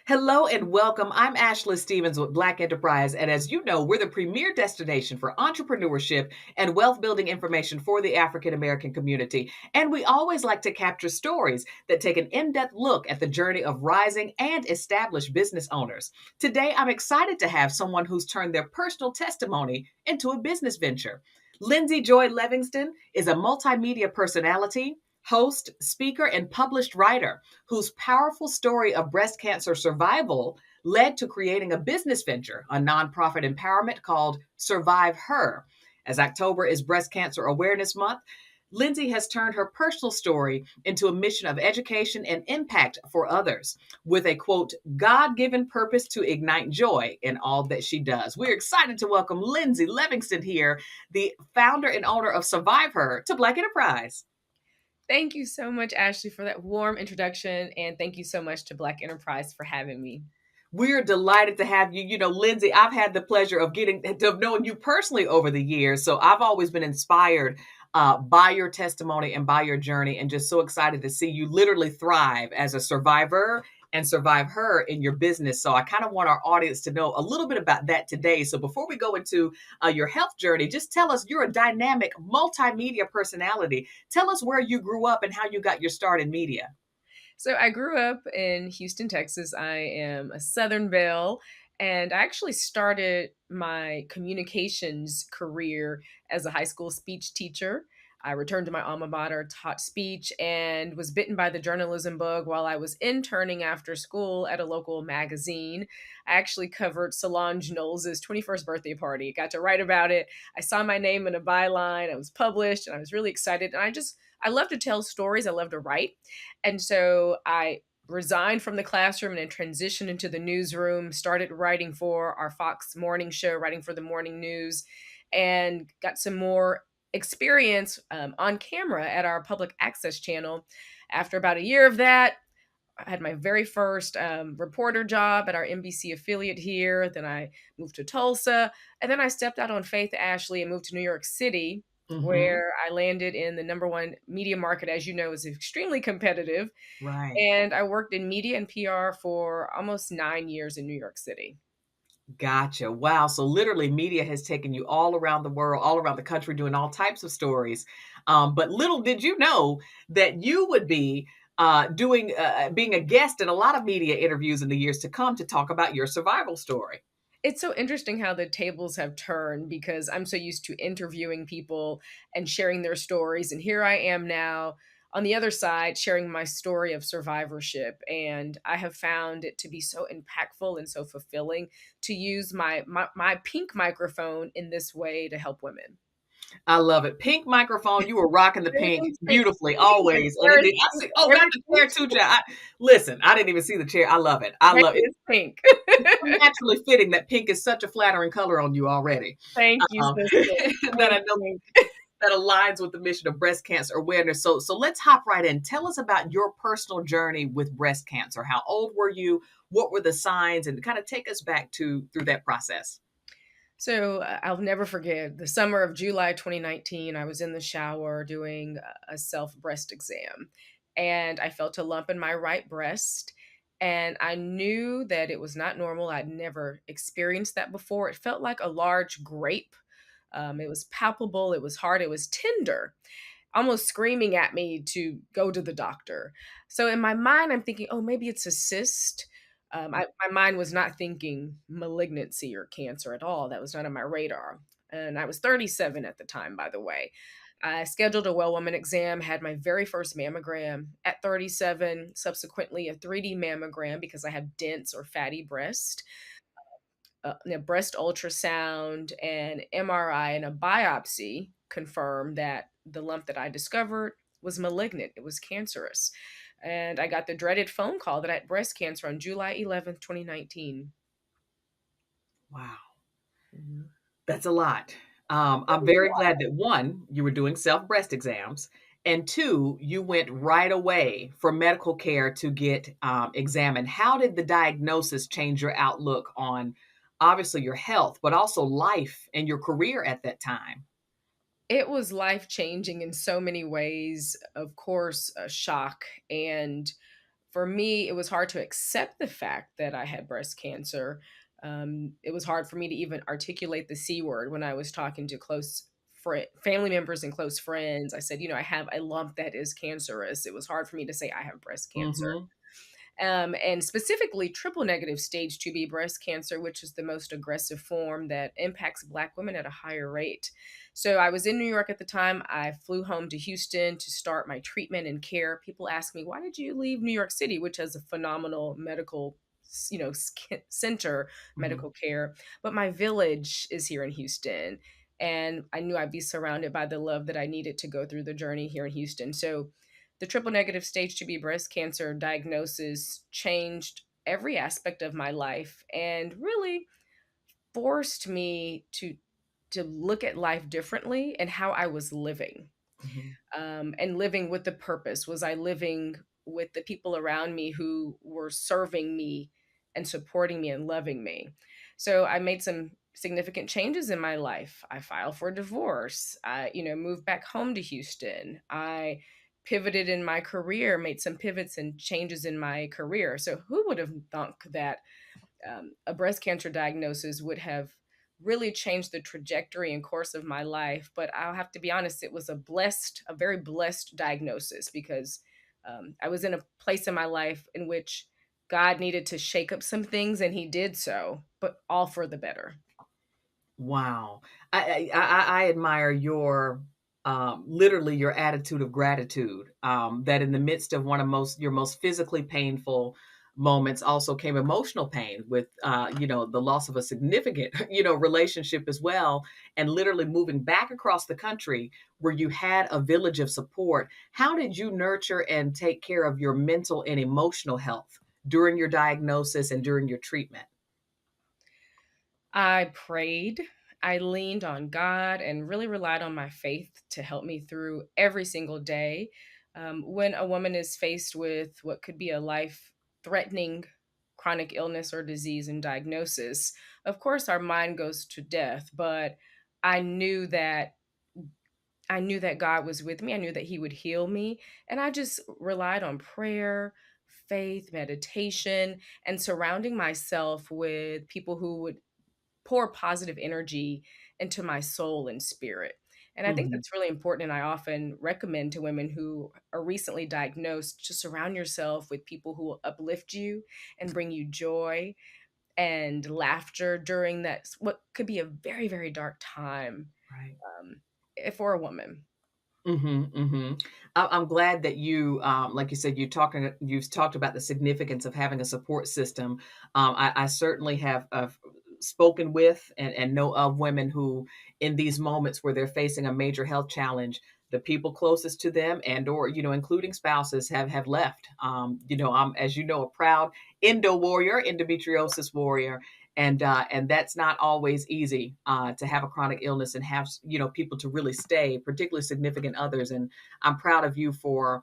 Hello and welcome. I'm Ashley Stevens with Black Enterprise. And as you know, we're the premier destination for entrepreneurship and wealth building information for the African American community. And we always like to capture stories that take an in depth look at the journey of rising and established business owners. Today, I'm excited to have someone who's turned their personal testimony into a business venture. Lyndsay Joy Levingston is a multimedia personality, host, speaker, and published writer whose powerful story of breast cancer survival led to creating a business venture, a nonprofit empowerment called SurviveHER. As October is Breast Cancer Awareness Month, Lyndsay has turned her personal story into a mission of education and impact for others with a quote, God given purpose to ignite joy in all that she does. We're excited to welcome Lyndsay Levingston here, the founder and owner of SurviveHER, to Black Enterprise. Thank you so much, Ashley, for that warm introduction. And thank you so much to Black Enterprise for having me. We're delighted to have you. You know, Lyndsay, I've had the pleasure of knowing you personally over the years. So I've always been inspired by your testimony and by your journey, and just so excited to see you literally thrive as a survivor and survive her in your business. So I kind of want our audience to know a little bit about that today. So before we go into your health journey, just tell us, you're a dynamic multimedia personality. Tell us where you grew up and how you got your start in media. So I grew up in Houston, Texas. I am a Southern Belle, and I actually started my communications career as a high school speech teacher. I returned to my alma mater, taught speech, and was bitten by the journalism bug while I was interning after school at a local magazine. I actually covered Solange Knowles' 21st birthday party. Got to write about it. I saw my name in a byline. I was published, and I was really excited. And I love to tell stories. I love to write. And so I resigned from the classroom and then transitioned into the newsroom, started writing for our Fox morning show, writing for the morning news, and got some more experience on camera at our public access channel. After about a year of that, I had my very first reporter job at our NBC affiliate here. Then I moved to Tulsa. And then I stepped out on Faith Ashley and moved to New York City, Hmm. where I landed in the number one media market, as you know, is extremely competitive. Right. And I worked in media and PR for almost 9 years in New York City. Gotcha. Wow. So literally, media has taken you all around the world, all around the country, doing all types of stories. But little did you know that you would be being a guest in a lot of media interviews in the years to come to talk about your survival story. It's so interesting how the tables have turned because I'm so used to interviewing people and sharing their stories. And here I am now on the other side sharing my story of survivorship. And I have found it to be so impactful and so fulfilling to use my pink microphone in this way to help women. I love it. Pink microphone. You were rocking the pink Everything's pink. beautifully The always. And chair is indeed, I pink. see. Oh, got the chair Everything's too, pink. Jack. Listen, I didn't even see the chair. I love it. I That love it. is pink. So naturally fitting that pink is such a flattering color on you already. Thank you, sister. That Pink, I know pink. that aligns with the mission of breast cancer awareness. So let's hop right in. Tell us about your personal journey with breast cancer. How old were you? What were the signs? And kind of take us back to through that process. So I'll never forget the summer of July 2019. I was in the shower doing a self breast exam, and I felt a lump in my right breast. And I knew that it was not normal. I'd never experienced that before. It felt like a large grape. It was palpable, it was hard, it was tender, almost screaming at me to go to the doctor. So in my mind, I'm thinking, oh, maybe it's a cyst. My mind was not thinking malignancy or cancer at all. That was not on my radar. And I was 37 at the time, by the way. I scheduled a well woman exam, had my very first mammogram at 37, subsequently a 3D mammogram because I have dense or fatty breast, a breast ultrasound, an MRI, and a biopsy confirmed that the lump that I discovered was malignant. It was cancerous. And I got the dreaded phone call that I had breast cancer on July 11th, 2019. Wow. Mhm. That's a lot. It I'm was a very lot. glad that one, you were doing self breast exams, and two, you went right away for medical care to get examined. How did the diagnosis change your outlook on obviously your health, but also life and your career at that time? It was life changing in so many ways. Of course, a shock and for me, it was hard to accept the fact that I had breast cancer. It was hard for me to even articulate the C word when I was talking to family members and close friends. I said, I have a lump that is cancerous. It was hard for me to say I have breast cancer. Mhm. And specifically triple negative stage 2B breast cancer, which is the most aggressive form that impacts Black women at a higher rate. So I was in New York at the time. I flew home to Houston to start my treatment and care. People ask me, why did you leave New York City, which has a phenomenal medical center, Mhm. medical care, but my village is here in Houston, and I knew I'd be surrounded by the love that I needed to go through the journey here in Houston. So the triple negative stage 2B breast cancer diagnosis changed every aspect of my life and really forced me to look at life differently and how I was living, Mhm. and living with the purpose. Was I living with the people around me who were serving me and supporting me and loving me? So I made some significant changes in my life. I filed for divorce. I, moved back home to Houston. I pivoted in my career, made some pivots and changes in my career. So who would have thunk that a breast cancer diagnosis would have really changed the trajectory and course of my life? But I'll have to be honest, it was a very blessed diagnosis because I was in a place in my life in which God needed to shake up some things, and He did so, but all for the better. Wow. I admire your, literally your attitude of gratitude, that in the midst of one of your most physically painful moments also came emotional pain with, the loss of a significant, relationship as well, and literally moving back across the country where you had a village of support. How did you nurture and take care of your mental and emotional health during your diagnosis and during your treatment? I prayed, I leaned on God, and really relied on my faith to help me through every single day. When a woman is faced with what could be a life threatening chronic illness or disease and diagnosis, of course, our mind goes to death. But I knew that. I knew that God was with me. I knew that He would heal me. And I just relied on prayer, faith, meditation, and surrounding myself with people who would pour positive energy into my soul and spirit. And I think Mhm. that's really important. And I often recommend to women who are recently diagnosed to surround yourself with people who will uplift you and bring you joy and laughter during what could be a very, very dark time, Right. um, for a woman. Mhm, mhm. I'm glad that you, like you said, you've talked about the significance of having a support system. I certainly have spoken with and know of women who, in these moments where they're facing a major health challenge, the people closest to them and or including spouses have left. I'm, as you know, a proud endometriosis warrior, and that's not always easy, to have a chronic illness and have people to really stay, particularly significant others. And I'm proud of you for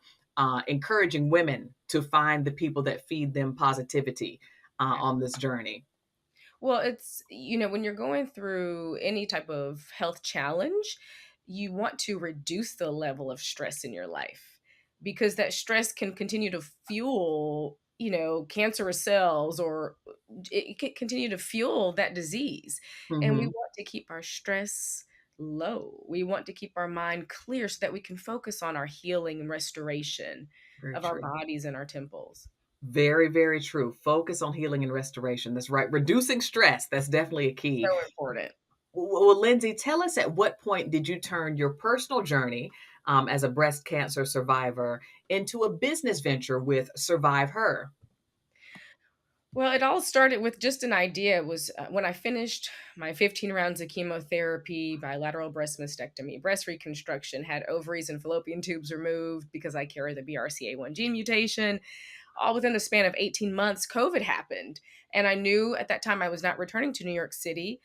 encouraging women to find the people that feed them positivity on this journey. Well, it's, when you're going through any type of health challenge, you want to reduce the level of stress in your life because that stress can continue to fuel, cancerous cells, or it can continue to fuel that disease. And we Hmm. want to keep our stress low. We want to keep our mind clear so that we can focus on our healing and restoration Very of our true. bodies and our temples. Very, very true. Focus on healing and restoration. That's right. Reducing stress. That's definitely a key. So important. Well, Lindsay, tell us, at what point did you turn your personal journey, as a breast cancer survivor into a business venture with Survive Her? Well, it all started with just an idea. It was when I finished my 15 rounds of chemotherapy, bilateral breast mastectomy, breast reconstruction, had ovaries and fallopian tubes removed because I carry the BRCA1 gene mutation. All within the span of 18 months, COVID happened. And I knew at that time I was not returning to New York City.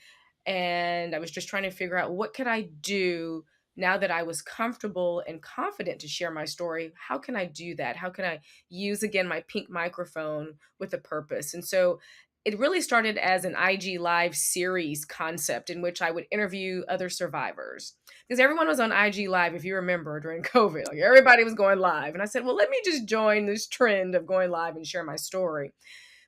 And I was just trying to figure out what could I do now that I was comfortable and confident to share my story. How can I do that? How can I use again my pink microphone with a purpose? And so it really started as an IG Live series concept in which I would interview other survivors. Because everyone was on IG Live, if you remember, during COVID. Like everybody was going live. And I said, well, let me just join this trend of going live and share my story.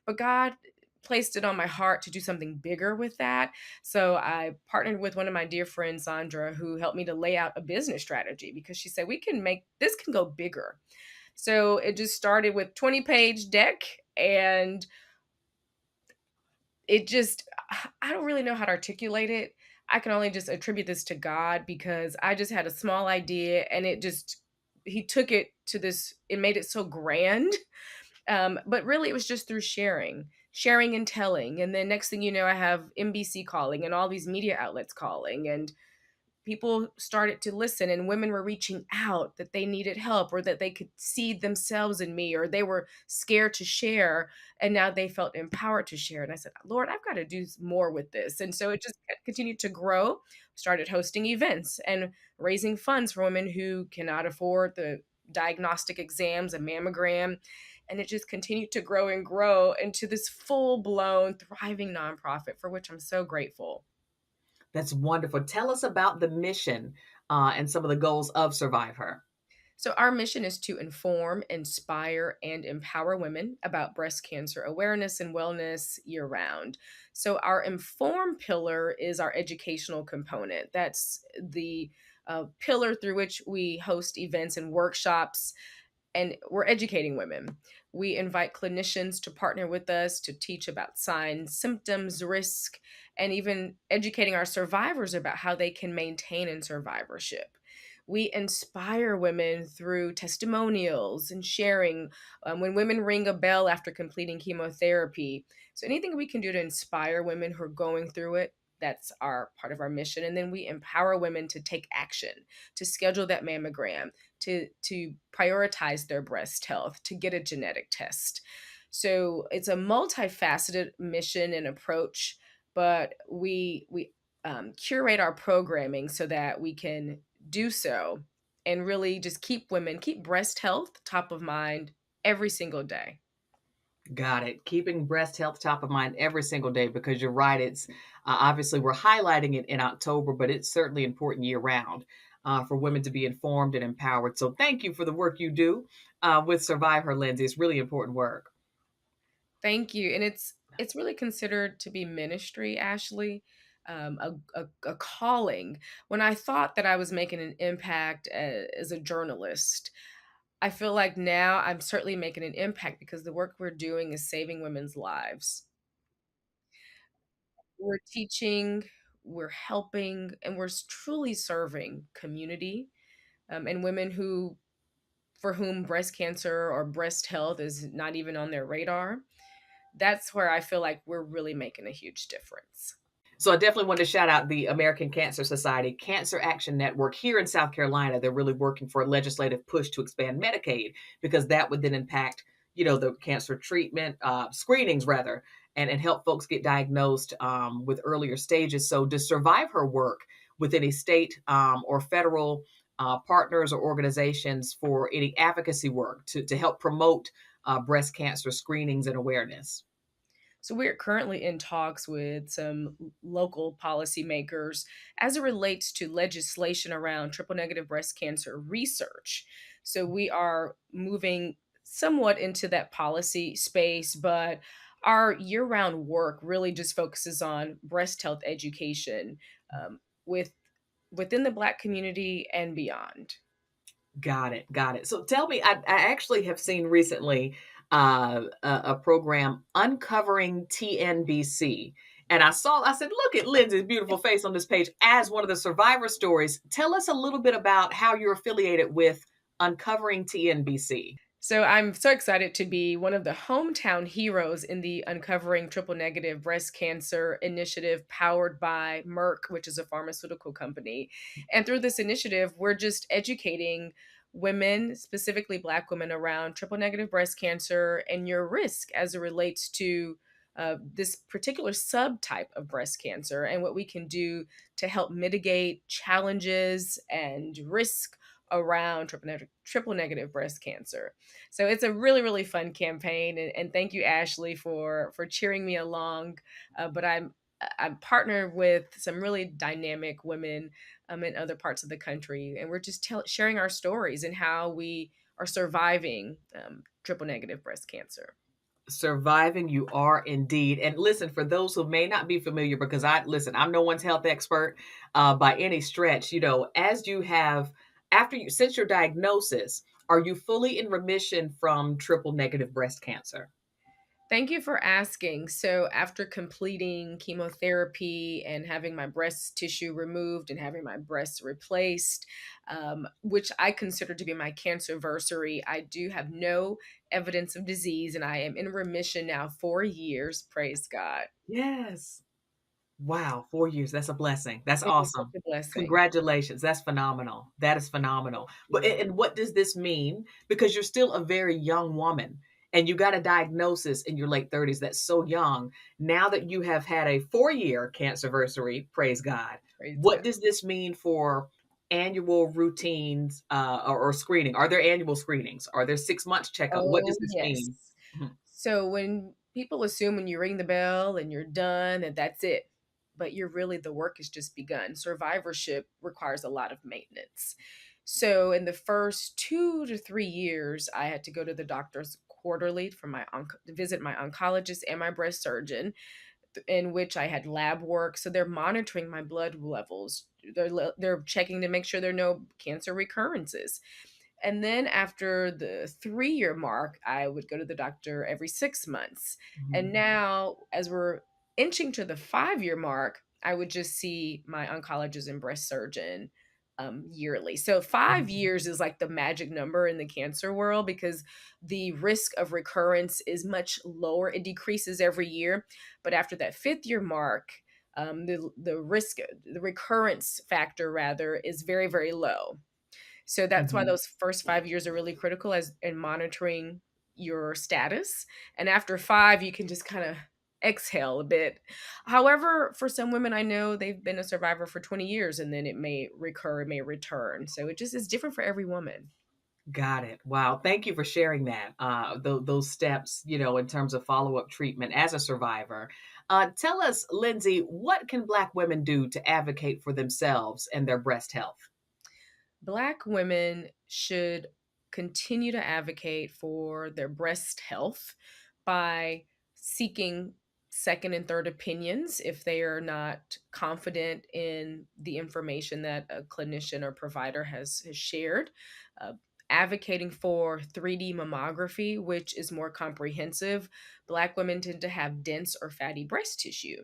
But God placed it on my heart to do something bigger with that. So I partnered with one of my dear friends, Sandra, who helped me to lay out a business strategy because she said, we can make this can go bigger. So it just started with 20-page deck, and it just I don't really know how to articulate it. I can only just attribute this to God because I just had a small idea and it just he took it to this it made it so grand. But really, it was just through sharing and telling. And then next thing you know, I have NBC calling and all these media outlets calling, and people started to listen, and women were reaching out that they needed help or that they could see themselves in me or they were scared to share, and now they felt empowered to share. And I said, Lord, I've got to do more with this. And so it just continued to grow. Started hosting events and raising funds for women who cannot afford the diagnostic exams, a mammogram, and it just continued to grow and grow into this full-blown thriving nonprofit for which I'm so grateful. That's wonderful. Tell us about the mission and some of the goals of Survive Her. So, our mission is to inform, inspire, and empower women about breast cancer awareness and wellness year round. So, our inform pillar is our educational component. That's the pillar through which we host events and workshops, and we're educating women. We invite clinicians to partner with us to teach about signs, symptoms, risk, and even educating our survivors about how they can maintain in survivorship. We inspire women through testimonials and sharing when women ring a bell after completing chemotherapy. So, anything we can do to inspire women who are going through it, that's our part of our mission. And then we empower women to take action, to schedule that mammogram, to prioritize their breast health, to get a genetic test. So it's a multifaceted mission and approach, but we curate our programming so that we can do so and really just keep breast health top of mind every single day. Got it. Keeping breast health top of mind every single day because you're right. It's obviously we're highlighting it in October, but it's certainly important year round for women to be informed and empowered. So thank you for the work you do with Survive Her, Lindsay. It's really important work. Thank you. And it's really considered to be ministry, Ashley, a calling. When I thought that I was making an impact as a journalist, I feel like now I'm certainly making an impact because the work we're doing is saving women's lives. We're teaching, we're helping, and we're truly serving community, and women who for whom breast cancer or breast health is not even on their radar. That's where I feel like we're really making a huge difference. So I definitely want to shout out the American Cancer Society Cancer Action Network here in South Carolina. They're really working for a legislative push to expand Medicaid because that would then impact, the cancer treatment screenings rather, and help folks get diagnosed with earlier stages. So to survive her work with any state or federal partners or organizations for any advocacy work to help promote breast cancer screenings and awareness. So we're currently in talks with some local policymakers as it relates to legislation around triple negative breast cancer research. So we are moving somewhat into that policy space, but our year round work really just focuses on breast health education with within the Black community and beyond. Got it. Got it. So tell me, I actually have seen recently a program uncovering TNBC. And I said, look at Lyndsay's beautiful face on this page as one of the survivor stories. Tell us a little bit about how you're affiliated with Uncovering TNBC. So I'm so excited to be one of the hometown heroes in the Uncovering Triple Negative Breast Cancer initiative powered by Merck, which is a pharmaceutical company. And through this initiative, we're just educating women, specifically Black women, around triple negative breast cancer and your risk as it relates to this particular subtype of breast cancer and what we can do to help mitigate challenges and risk around triple negative breast cancer. So it's a really, really fun campaign. And thank you, Ashley, for cheering me along. But I'm partnered with some really dynamic women in other parts of the country, and we're just sharing our stories and how we are surviving triple negative breast cancer. Surviving, you are indeed. And listen, for those who may not be familiar, because I'm no one's health expert by any stretch. As you have after you since your diagnosis, are you fully in remission from triple negative breast cancer? Thank you for asking. So, after completing chemotherapy and having my breast tissue removed and having my breasts replaced, which I consider to be my cancerversary, I do have no evidence of disease and I am in remission now 4 years. Praise God. Yes. Wow, 4 years, that's a blessing. That's It is such awesome. a blessing. Congratulations, that's phenomenal. That is phenomenal. But and what does this mean? Because you're still a very young woman, and you got a diagnosis in your late 30s, that's so young. Now that you have had a 4-year cancerversary, praise God, Praise what God. does this mean for annual routines, or screening? Are there annual screenings? Are there 6 months checkup? What Oh, does this yes. mean? Mhm, So when people assume when you ring the bell and you're done and that's it, but you're really the work has just begun. Survivorship requires a lot of maintenance. So in the first 2 to 3 years, I had to go to the doctor's quarterly for to visit my oncologist and my breast surgeon, in which I had lab work. So they're monitoring my blood levels. They're checking to make sure there are no cancer recurrences. And then after the 3 year mark, I would go to the doctor every 6 months. And mhm, now, as we're inching to the 5 year mark, I would just see my oncologist and breast surgeon yearly. So five mhm, years is like the magic number in the cancer world because the risk of recurrence is much lower. It decreases every year. But after that 5th year mark, the risk, the recurrence factor rather, is very, very low. So that's why mhm. those first 5 years are really critical as in monitoring your status. And after 5, you can just kind of exhale a bit. However, for some women I know they've been a survivor for 20 years and then it may recur, it may return. So it just is different for every woman. Got it. Wow. Thank you for sharing that. Those steps, in terms of follow up treatment as a survivor. Tell us, Lindsay, what can Black women do to advocate for themselves and their breast health? Black women should continue to advocate for their breast health by seeking second and third opinions if they are not confident in the information that a clinician or provider has shared. Uh, Advocating for 3D mammography, which is more comprehensive. Black women tend to have dense or fatty breast tissue.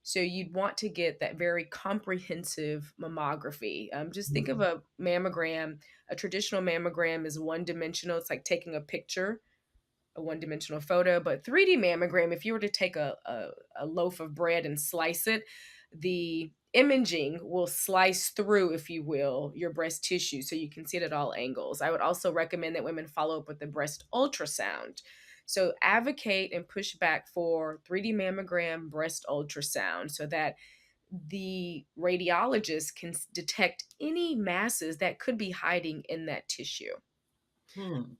So you'd want to get that very comprehensive mammography. Just think of Mhm, a mammogram. A traditional mammogram is one dimensional. It's like taking a picture, a one dimensional photo. But 3D mammogram, if you were to take a loaf of bread and slice it, the imaging will slice through, if you will, your breast tissue so you can see it at all angles. I would also recommend that women follow up with the breast ultrasound. So advocate and push back for 3D mammogram breast ultrasound so that the radiologist can detect any masses that could be hiding in that tissue. hmm,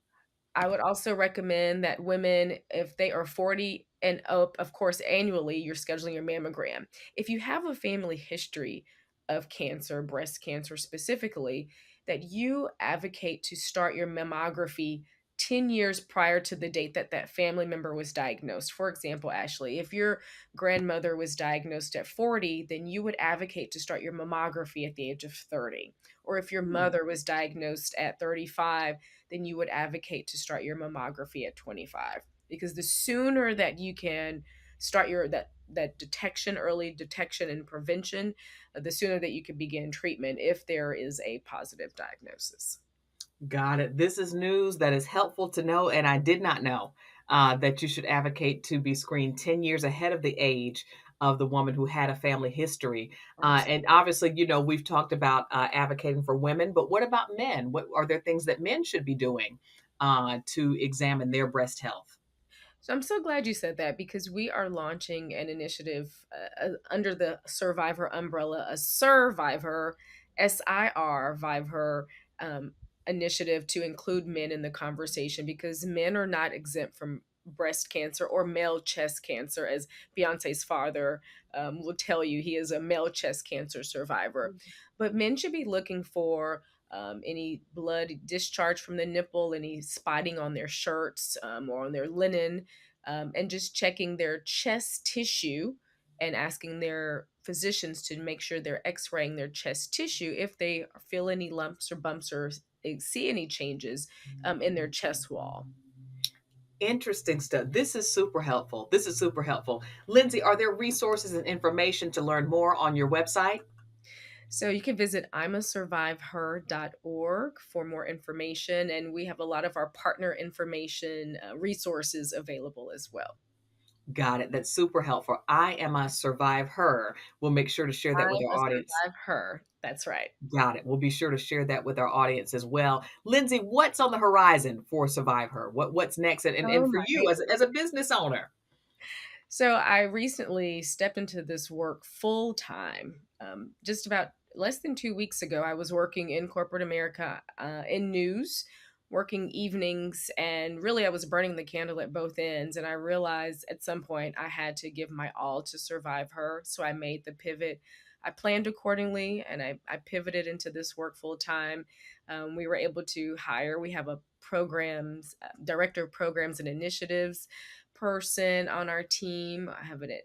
I would also recommend that women, if they are 40 and up, of course, annually, you're scheduling your mammogram. If you have a family history of cancer, breast cancer specifically, that you advocate to start your mammography 10 years prior to the date that that family member was diagnosed. For example, Ashley, if your grandmother was diagnosed at 40, then you would advocate to start your mammography at the age of 30. Or if your hmm. mother was diagnosed at 35, then you would advocate to start your mammography at 25 because the sooner that you can start your that detection, early detection and prevention, the sooner that you can begin treatment if there is a positive diagnosis. Got it. This is news that is helpful to know, and I did not know that you should advocate to be screened 10 years ahead of the age of the woman who had a family history. And obviously, we've talked about advocating for women, but what about men? What are there things that men should be doing to examine their breast health? So I'm so glad you said that because we are launching an initiative under the Survivor umbrella, a Survivor, SIR, Survivor. initiative to include men in the conversation because men are not exempt from breast cancer or male chest cancer, as Beyonce's father will tell you. He is a male chest cancer survivor. But men should be looking for any blood discharge from the nipple, any spotting on their shirts or on their linen, and just checking their chest tissue and asking their physicians to make sure they're x-raying their chest tissue if they feel any lumps or bumps or see any changes in their chest wall. Interesting stuff. This is super helpful. This is super helpful. Lyndsay, are there resources and information to learn more on your website? So you can visit imasurviveher.org for more information, and we have a lot of our partner information resources available as well. Got it. That's super helpful. I am a Survive Her. We'll make sure to share that with I'm our a audience. survive her. That's right. Got it. We'll be sure to share that with our audience as well. Lyndsay, what's on the horizon for Survive Her? What's next? And Oh for my. you as a business owner? So I recently stepped into this work full time. Just about less than 2 weeks ago, I was working in corporate America in news, working evenings, and really I was burning the candle at both ends. And I realized at some point I had to give my all to survive her. So I made the pivot. I planned accordingly and I pivoted into this work full time. We were able to hire, we have a programs, director of programs and initiatives person on our team. I have a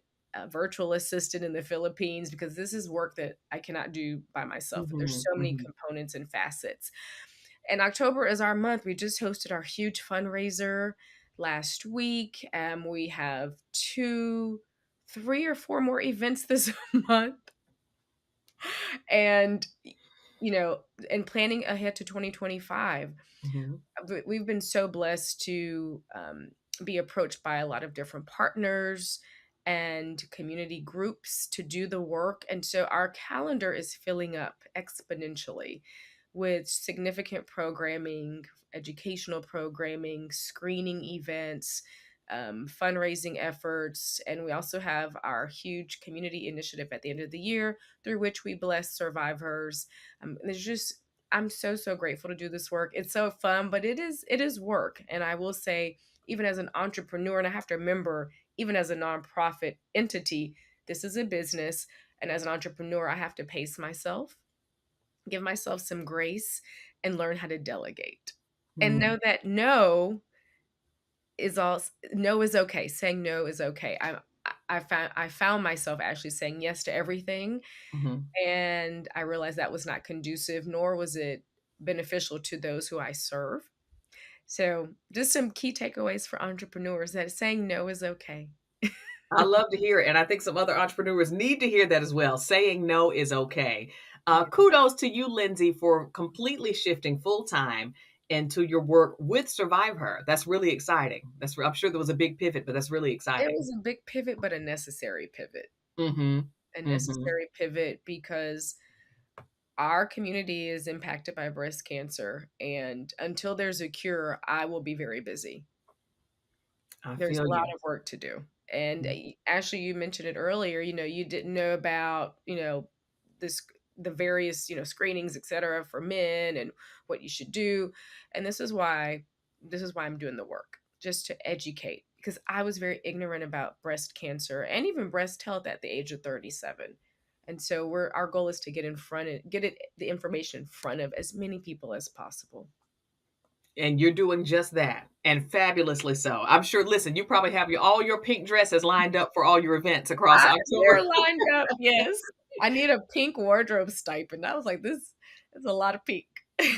virtual assistant in the Philippines because this is work that I cannot do by myself. There's Hmm. so many Hmm. components and facets. And October is our month. We just hosted our huge fundraiser last week. We have two, three or four more events this month. And, you know, and planning ahead to 2025. Hmm. We've been so blessed to be approached by a lot of different partners and community groups to do the work. And so our calendar is filling up exponentially with significant programming, educational programming, screening events, fundraising efforts. And we also have our huge community initiative at the end of the year through which we bless survivors. There's just I'm so so grateful to do this work. It's so fun, but it is work. And I will say, even as an entrepreneur, and I have to remember, even as a nonprofit entity, this is a business. And as an entrepreneur, I have to pace myself, give myself some grace, and learn how to delegate. And know that no is okay. Saying no is okay. I found myself actually saying yes to everything, Hmm. and I realized that was not conducive, nor was it beneficial to those who I serve. So, just some key takeaways for entrepreneurs that saying no is okay. I love to hear it. And I think some other entrepreneurs need to hear that as well. Saying no is okay. Yeah. Kudos to you, Lyndsay, for completely shifting full time into your work with Survive Her. That's really exciting. I'm sure there was a big pivot, but that's really It exciting. was a big pivot, but a necessary pivot. Hmm. A Hmm. necessary pivot because our community is impacted by breast cancer. And until there's a cure, I will be very busy. I There's feel a lot you. of work to do. And Ashley, you mentioned it earlier, you didn't know about, this the various, screenings, et cetera, for men and what you should do. And this is why I'm doing the work, just to educate, because I was very ignorant about breast cancer and even breast health at the age of 37. And so our goal is to the information in front of as many people as possible. And you're doing just that, and fabulously so. I'm sure. Listen, you probably have all your pink dresses lined up for all your events across They're October. lined up, yes. I need a pink wardrobe stipend. I was like, this is a lot of pink.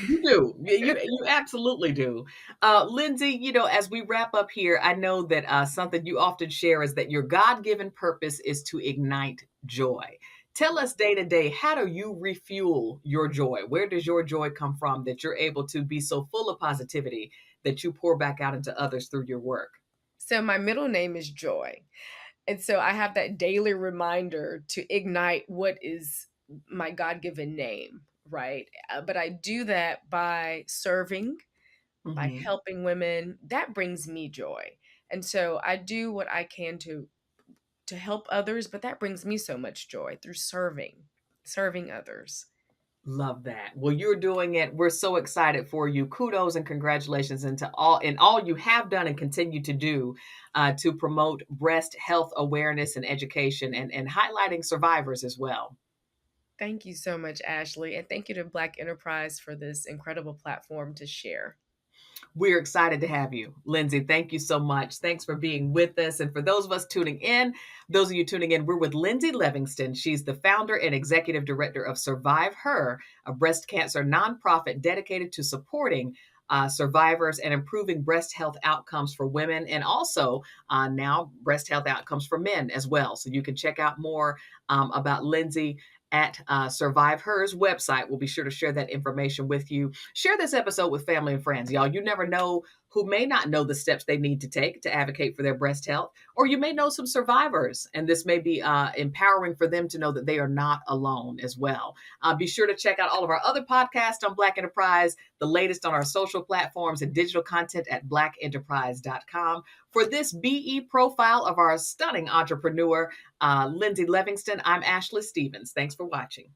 You do. You absolutely do. Lyndsay, as we wrap up here, I know that something you often share is that your God given purpose is to ignite joy. Tell us day to day, how do you refuel your joy? Where does your joy come from that you're able to be so full of positivity that you pour back out into others through your work? So my middle name is Joy. And so I have that daily reminder to ignite what is my God given name, right? But I do that by serving, by Hmm. helping women. That brings me joy. And so I do what I can to help others, but that brings me so much joy through serving others. Love that. Well, you're doing it. We're so excited for you. Kudos and congratulations into all you have done and continue to do to promote breast health awareness and education and highlighting survivors as well. Thank you so much, Ashley. And thank you to Black Enterprise for this incredible platform to share. We're excited to have you. Lyndsay, thank you so much. Thanks for being with us. And for those of us tuning in, those of you tuning in, we're with Lyndsay Levingston. She's the founder and executive director of SurviveHER, a breast cancer nonprofit dedicated to supporting survivors and improving breast health outcomes for women and also now breast health outcomes for men as well. So you can check out more about Lyndsay at SurviveHER's website. We'll be sure to share that information with you. Share this episode with family and friends, y'all. You never know who may not know the steps they need to take to advocate for their breast health, or you may know some survivors, and this may be empowering for them to know that they are not alone as well. Be sure to check out all of our other podcasts on Black Enterprise, the latest on our social platforms and digital content at blackenterprise.com. For this BE profile of our stunning entrepreneur, Lyndsay Levingston, I'm Ashley Stevens. Thanks for watching.